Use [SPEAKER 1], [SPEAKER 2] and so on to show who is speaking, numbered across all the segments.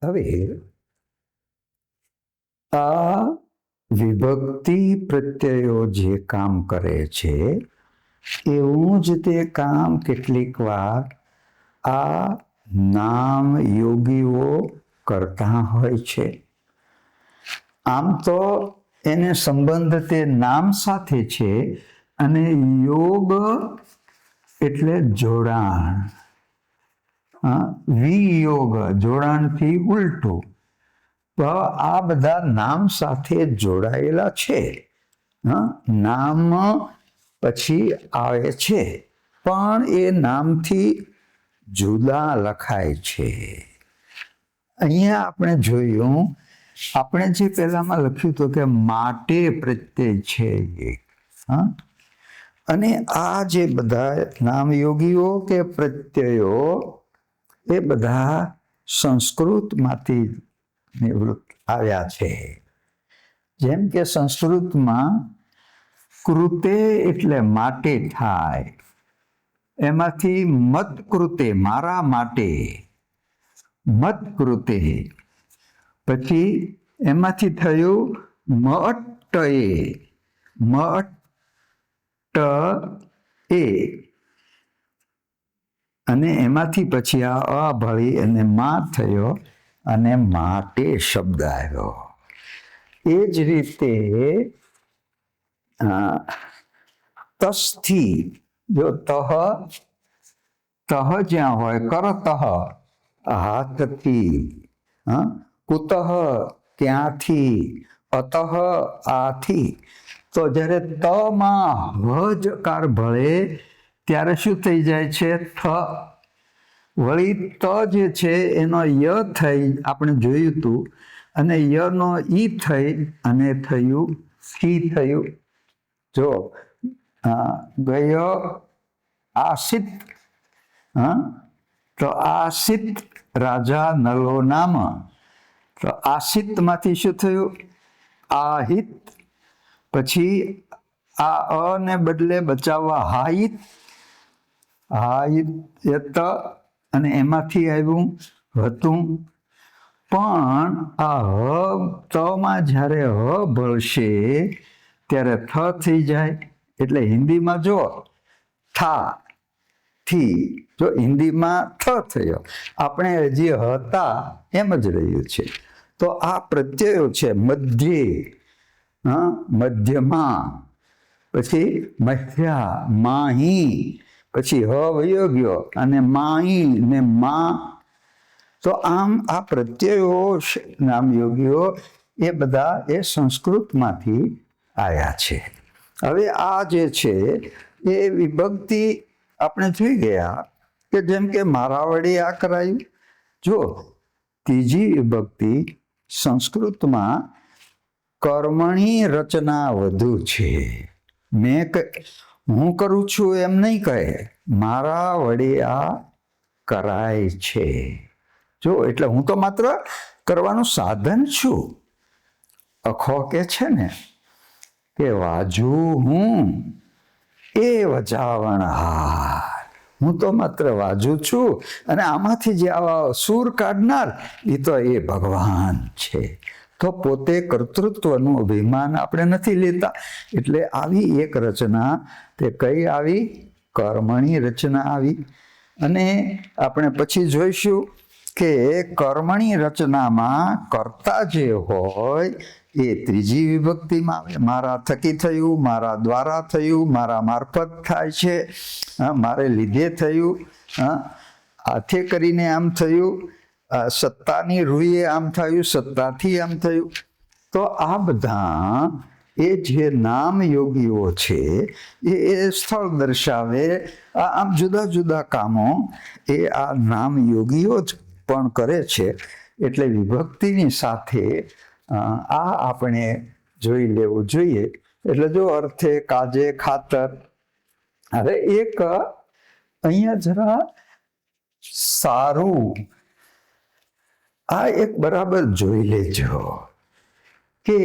[SPEAKER 1] હવે આ વિભક્તિ પ્રત્યયો જે કામ કરે છે એવું જ તે કામ કેટલીક વાર આ નામ યોગીઓ કરતા હોય છે. આમ તો એને સંબંધ તે નામ સાથે છે અને યોગ એટલે જોડાણ. વિયોગ જોડાણથી ઉલટું. તો આ બધા નામ સાથે જોડાયેલા છે. નામ પછી આવે છે પણ એ નામથી જુદા લખાય છે. અહીંયા આપણે જોયું, આપણે જે પહેલામાં લખ્યું હતું કે માટે પ્રત્યય છે અને આ જે બધા નામયોગીઓ કે પ્રત્યયો એ બધા સંસ્કૃતમાંથી નિવૃત્ત આવ્યા છે. જેમ કે સંસ્કૃતમાં કૃતે એટલે માટે થાય, એમાંથી મત કૃતે મારા માટે, મત કૃતે. પછી એમાંથી થયું મટ એ, અને એમાંથી પછી આ અભળી અને મા થયો અને માટે શબ્દ આવ્યો. એ જ રીતે તસ્થી, જો તહ જ્યાં હોય કરતઃ હાથથી, કુતઃ ક્યાંથી, અતઃ આથી. તો જ્યારે તમાં હ જકાર ભળે ત્યારે શું થઈ જાય છે? થ. વળી ત જે છે એનો ય થઈ, આપણે જોયું હતું, અને યનો ઈ થઈ અને થયું સી થયું. જો ગયો આસિત, તો આસિત રાજા નલો નામ. તો આસિતમાંથી શું થયું? આહિત. પછી આ અ ને બદલે બચાવવા હાઈત, હાઈત, અને એમાંથી આવ્યું હતું. પણ આ હ તમાં જ્યારે હ ભળશે ત્યારે થ થઈ જાય. એટલે હિન્દીમાં જો થા થી, જો હિન્દીમાં થ થયો, આપણે હજી હતા એમ જ રહ્યું છે. તો આ પ્રત્યયો છે મધ્યે, મધ્યમાં, પછી મધ્યા, માહી, પછી હ વયો ગયો અને માહી ને મા. તો આમ આ પ્રત્યયો નામયોગીઓ એ બધા એ સંસ્કૃતમાંથી આવ્યા છે. હવે આ જે છે એ વિભક્તિ આપણે જોઈ ગયા કે જેમ કે મારા વડે આ કરાયું. જો ત્રીજી વિભક્તિ સંસ્કૃતમાં કર્મણી રચના વધુ છે. હું કરું છું એમ નહીં કહે, મારા વડે આ કરાય છે. જો એટલે હું તો માત્ર કરવાનું સાધન છું. અખો કે છે ને કે વાજુ હું એ વજાવણ હાર. હું તો માત્ર વાજુ છું અને આમાંથી જે આવા સૂર કાઢનાર એ તો એ ભગવાન છે. તો પોતે કર્તૃત્વનું અભિમાન આપણે નથી લેતા. એટલે આવી એક રચના તે કઈ આવી? કર્મણી રચના આવી. અને આપણે પછી જોઈશું કે કર્મણી રચનામાં કર્તા જે હોય એ ત્રીજી વિભક્તિમાં આવે. મારા થકી થયું, મારા દ્વારા થયું, મારા મારફત થાય છે, મારે લીધે થયું, હાથે કરીને આમ થયું, સત્તાની રૂએ આમ થયું, સત્તાથી આમ થયું. તો આ બધા એ જે નામ યોગીઓ છે એ સ્થળ દર્શાવે. આમ જુદા જુદા કામો એ આ નામ યોગીઓ જ પણ કરે છે. એટલે વિભક્તિની સાથે આ આપણે જોઈ લેવું જોઈએ. એટલે જો અર્થે, કાજે, ખાતર. હવે એક અહીંયા જરા સારું આ એક બરાબર જોઈ લેજો કે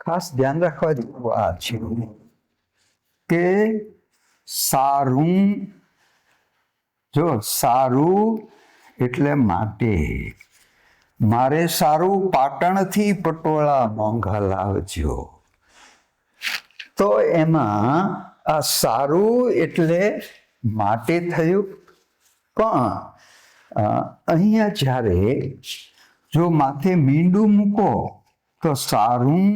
[SPEAKER 1] ખાસ ધ્યાન રાખવા જેવું આ છે કે સારું. જો સારું એટલે માટે, મારે સારું પાટણથી પટોળા મોંઘા લાવજો. તો એમાં આ સારું એટલે માટે થયું, પણ અહીંયા જ્યારે જો માથે મીંડું મૂકો તો સારું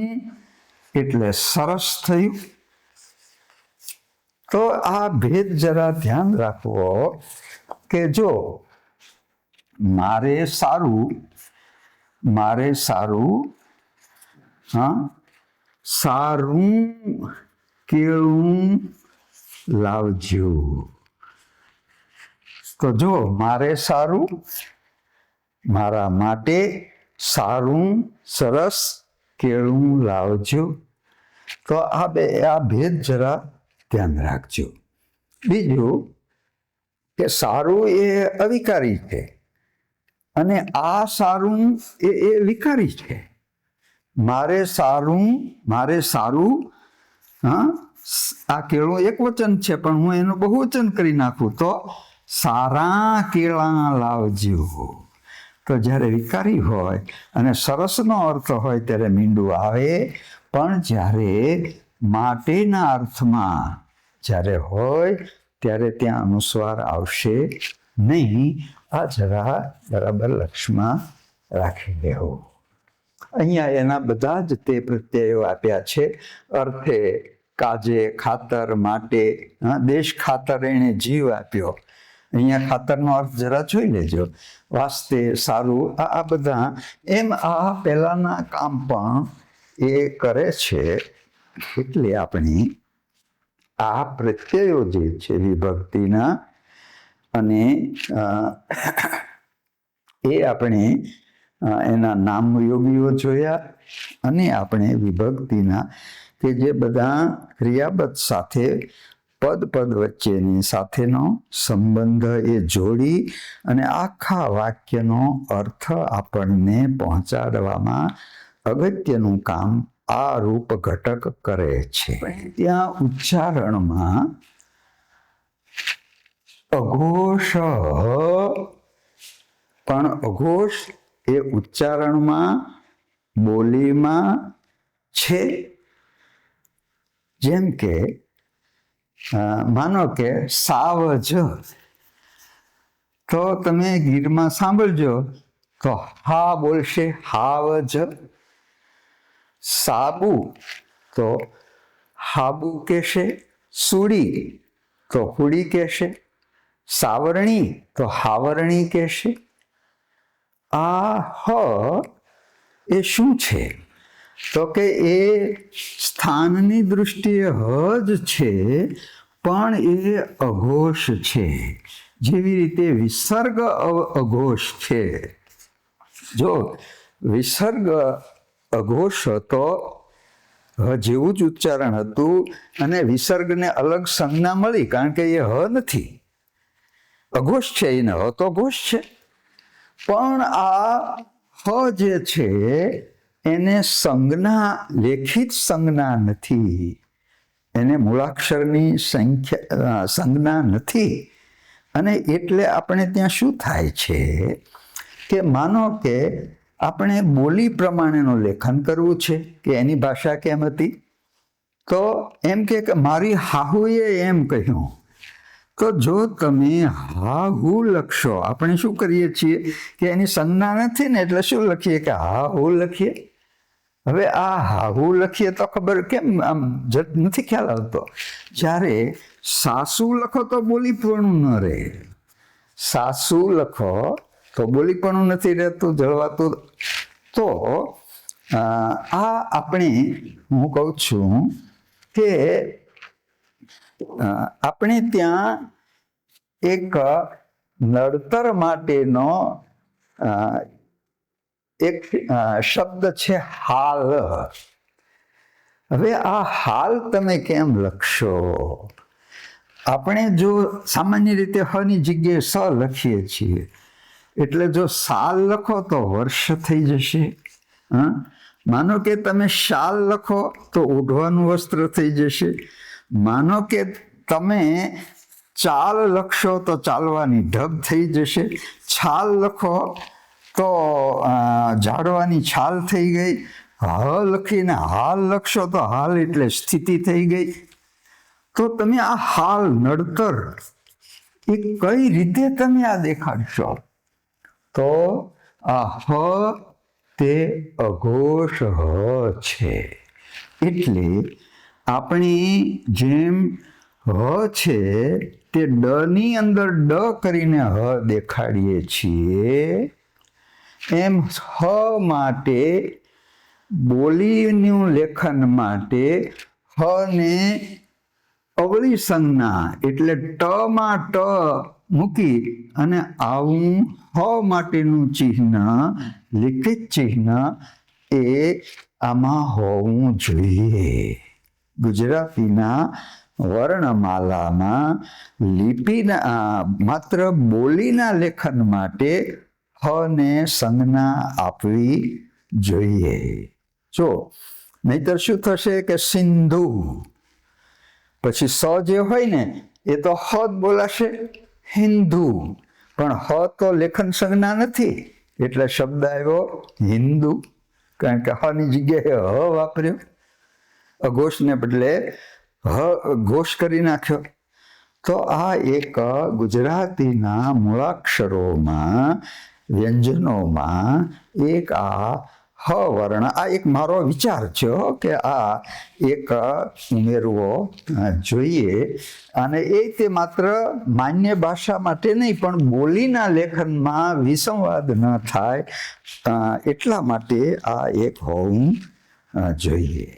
[SPEAKER 1] એટલે સરસ થયું. તો આ ભેદ જરા ધ્યાન રાખવો કે જો મારે સારું સારું કેળું લાવજો. તો જો મારે સારું, મારા માટે સારું સરસ કેળું લાવજો. તો આ ભેદ જરા ધ્યાન રાખજો. બીજું કે સારું એ અવિકારી છે અને આ સારું એ વિકારી છે. મારે સારું આ કેળું એક વચન છે, પણ હું એનું બહુવચન કરી નાખું તો સારા કેળા લાવજો. તો જ્યારે વિકારી હોય અને સરસનો અર્થ હોય ત્યારે મીંડું આવે, પણ જ્યારે માટેના અર્થમાં જ્યારે હોય ત્યારે ત્યાં અનુસ્વાર આવશે નહીં. આ જરા બરાબર લક્ષમાં રાખી દેવું. અહીંયા એના બધા જ તે પ્રત્યયો આપ્યા છે. અર્થે કાજે ખાતર માટે, દેશ ખાતર એણે જીવ આપ્યો. અહીંયા ખાતરનો અર્થ જરા જોઈ લેજો. વાસ્તે સારું, આ બધા એમ આ પહેલાના કામ પણ એ કરે છે. એટલે આપણી આ પ્રત્યયો જે છે વિભક્તિના, અને એ આપણે એના નામયોગીઓ જોયા, અને આપણે વિભક્તિના કે જે બધા ક્રિયાપદ સાથે પદ વચ્ચેની સાથેનો સંબંધ એ જોડી અને આખા વાક્યનો અર્થ આપણને પહોંચાડવામાં અગત્યનું કામ આ રૂપ ઘટક કરે છે. ત્યાં ઉચ્ચારણમાં અઘોષ, પણ અઘોષ એ ઉચ્ચારણમાં બોલીમાં છે. જેમ કે માનો કે સાવજ, તો તમે ગીરમાં સાંભળજો તો હા બોલશે હાવજ. સાબુ તો હાબુ કહેશે, સુડી તો હુડી કહેશે, સાવરણી તો હાવરણી કહેશે. આ હ એ શું છે? તો કે એ સ્થાનની દૃષ્ટિએ હ જ છે, પણ એ અઘોષ છે. જેવી રીતે વિસર્ગ અઘોષ છે. જો વિસર્ગ અઘોષ હતો, જેવું જ ઉચ્ચારણ હતું, અને વિસર્ગને અલગ સંજ્ઞા મળી, કારણ કે એ હ નથી, અઘોષ છે. એને હ તો ઘોષ છે, પણ આ હ જે છે એને સંજ્ઞા, લેખિત સંજ્ઞા નથી, એને મૂળાક્ષરની સંજ્ઞા નથી. અને એટલે આપણે ત્યાં શું થાય છે કે માનો કે આપણે બોલી પ્રમાણેનું લેખન કરવું છે કે એની ભાષા કેમ હતી, તો એમ કે મારી હાહુએ એમ કહ્યું. તો જો તમે હાહુ લખશો, આપણે શું કરીએ છીએ કે એની સંજ્ઞા નથી ને, એટલે શું લખીએ કે હાહુ લખીએ. હવે આ હાહુ લખીએ તો ખબર કેમ આમ નથી ખ્યાલ આવતો. જ્યારે સાસુ લખો તો બોલીપણું ન રહે, સાસુ લખો તો બોલીપણું નથી રહેતું, જળવાતું. તો આ આપણે, હું કહું છું કે આપણે ત્યાં એક નડતર માટેનો એક શબ્દ છે હાલ. હવે આ હાલ તમે કેમ લખશો? આપણે જો સામાન્ય રીતે હ ની જગ્યાએ સ લખીએ છીએ, એટલે જો સાલ લખો તો વર્ષ થઈ જશે. માનો કે તમે શાલ લખો તો ઓઢવાનું વસ્ત્ર થઈ જશે. માનો કે તમે ચાલ લખશો તો ચાલવાની ઢબ થઈ જશે. છાલ લખો તો ઝાડવાની છાલ થઈ ગઈ, હ લખીને હાલ લખશો તો હાલ એટલે સ્થિતિ થઈ ગઈ. તો તમે આ હાલ નડતર એ કઈ રીતે તમે આ દેખાડશો? તો આ હ તે અઘોષ હ છે. એટલે આપણી જેમ હ છે તે ડ ની અંદર ડ કરીને હ દેખાડીએ છીએ, એમ હ માટે બોલીનું લેખન માટે હ ને અવળી સંજ્ઞા એટલે ટમાં ટ મૂકી અને આવું હ માટેનું ચિહ્ન, લિખિત ચિહ્ન એ આમાં હોવું જોઈએ. ગુજરાતીના વર્ણમાલામાં લિપિના માત્ર બોલીના લેખન માટે હ ને સંજ્ઞા આપવી જોઈએ. જો નહીતર શું થશે કે સિંધુ પછી સ જે હોય ને એ તો હ જ બોલાશે, હિન્દુ. પણ હ તો લેખન સંજ્ઞા નથી એટલે શબ્દ આવ્યો હિન્દુ, કારણ કે હ ની જગ્યાએ હ વાપર્યો, અઘોષને બદલે હ ઘોષ કરી નાખ્યો. તો આ એક ગુજરાતીના મૂળાક્ષરોમાં વ્યંજનોમાં એક આ હ વર્ણ, આ એક મારો વિચાર છે કે આ એક ઉમેરવો જોઈએ. અને એ તે માત્ર માન્ય ભાષા માટે નહીં પણ બોલીના લેખનમાં વિસંવાદ ન થાય એટલા માટે આ એક હોવું જોઈએ.